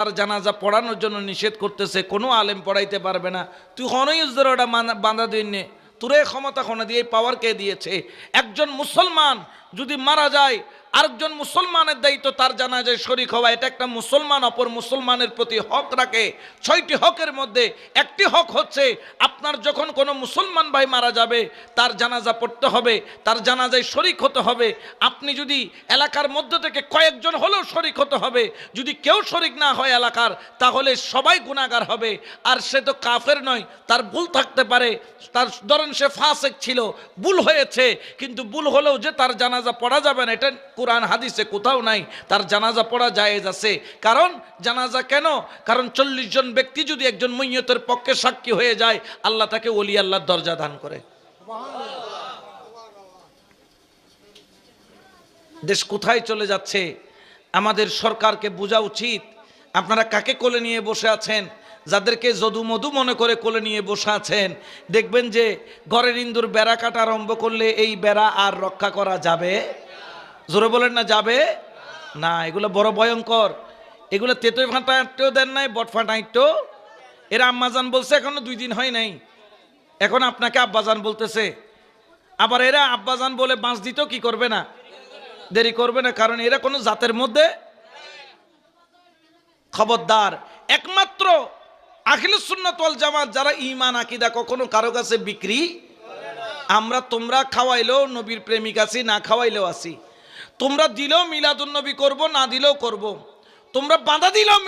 তার জানাজা পড়ানোর জন্য নিষেধ করতেছে, কোনো আলেম পড়াইতে পারবে না। তুই হনইউজদের ওটা বাঁধা দিনে তোরে ক্ষমতা খনা দিয়ে পাওয়ার কে দিয়েছে? একজন মুসলমান যদি মারা যায়, আরেকজন মুসলমানের দায়িত্ব তার জানাজায় শরীক হওয়া। এটা একটা মুসলমান অপর মুসলমানের প্রতি হক রাখে। 6টি হকের মধ্যে একটি হক হচ্ছে আপনার যখন কোনো মুসলমান ভাই মারা যাবে তার জানাজা পড়তে হবে, তার জানাজায় শরীক হতে হবে। আপনি যদি এলাকার মধ্য থেকে কয়েকজন হলেও শরীক হতে হবে। যদি কেউ শরীক না হয় এলাকার, তাহলে সবাই গুনাহগার হবে। আর সে তো কাফের নয়, তার ভুল থাকতে পারে। তার ধরেন সে ফাসেক ছিল, ভুল হয়েছে, কিন্তু ভুল হলেও যে তার জানাজা পড়া যাবে না এটা কুরআন হাদিসে কোথাও নাই। তার জানাজা পড়া জায়েজ আছে। কারণ জানাজা কেন? কারণ 40 জন ব্যক্তি যদি একজন মইয়তের পক্ষে সাক্ষী হয়ে যায়, আল্লাহ তাকে ওলি আল্লাহর দরজা দান করে। দেশ কোথায় চলে যাচ্ছে? আমাদের সরকারকে বোঝা উচিত। আপনারা কাকে কোলে নিয়ে বসে আছেন? যাদেরকে যদু মধু মনে করে কোলে নিয়ে বসে আছেন, দেখবেন যে ঘরের ইন্দুর বেড়া কাটা আরম্ভ করলে এই বেড়া আর রক্ষা করা যাবে? জোরে বলেন না, যাবে না। এগুলো বড় ভয়ঙ্কর। এগুলো তেতোয় ফাঁটা আটটেও দেন নাই, বট ফাঁটা আটটেও। এরা আম্মাজান বলছে, এখনো 2 দিন হয় নাই, এখন আপনাকে আব্বাজান বলতেছে। আবার এরা আব্বাজান বলে বাঁশ দিতেও কি করবে না, দেরি করবে না। কারণ এরা কোনো জাতের মধ্যে। খবরদার, একমাত্র আহলুস সুন্নাত ওয়াল জামাত যারা ঈমান আকীদা কখনো কারো কাছে বিক্রি। আমরা তোমরা খাওয়াইলেও নবীর প্রেমিক আছি, না খাওয়াইলেও আছি। তোমরা দিলেও মিলাদুন নবী করব, না দিলেও করব। তোমরা বাধা দিলেও